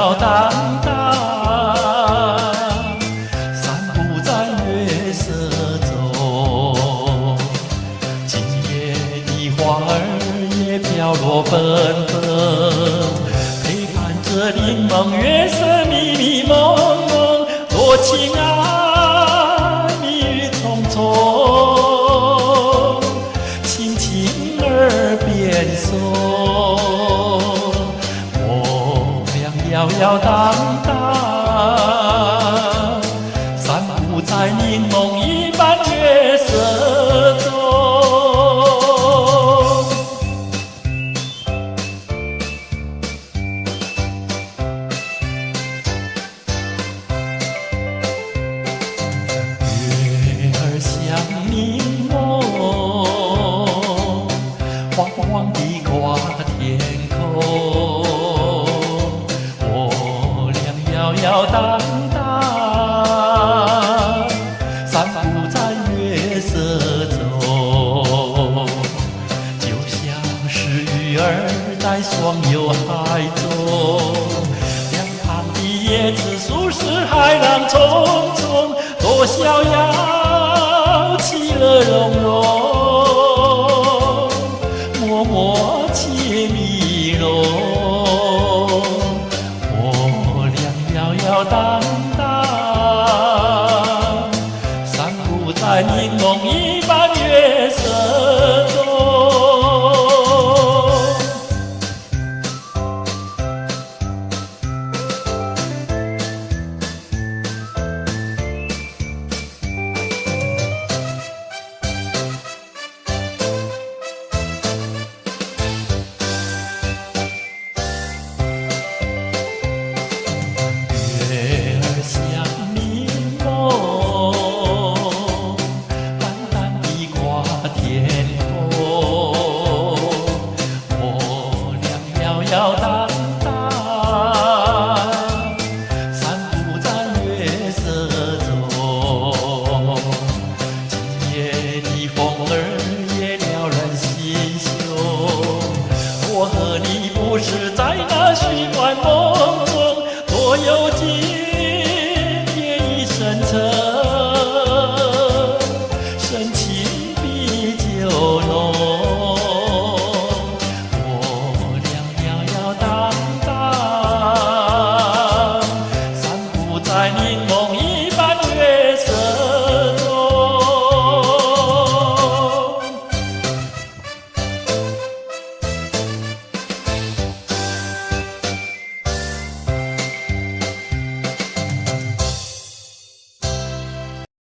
遥荡荡，散步在月色中。今夜的花儿也飘落纷纷，陪伴着柠檬月色迷迷蒙蒙，多情啊，蜜语匆匆。 耳边送，我俩摇摇荡荡，散步在柠檬一般月色中。月儿像柠檬。 黄黄地挂天空，我俩摇摇荡荡，散步在月色中，就像是鱼儿在双游海中，两旁的椰子树是海浪匆匆，多逍遥，其乐融融。 默契迷拢，我俩摇摇荡荡，散步在柠檬一般月色中。 摇荡荡，散步在月色中。今夜的风儿也撩人心胸。我和你不是在那虚幻梦中，多有情。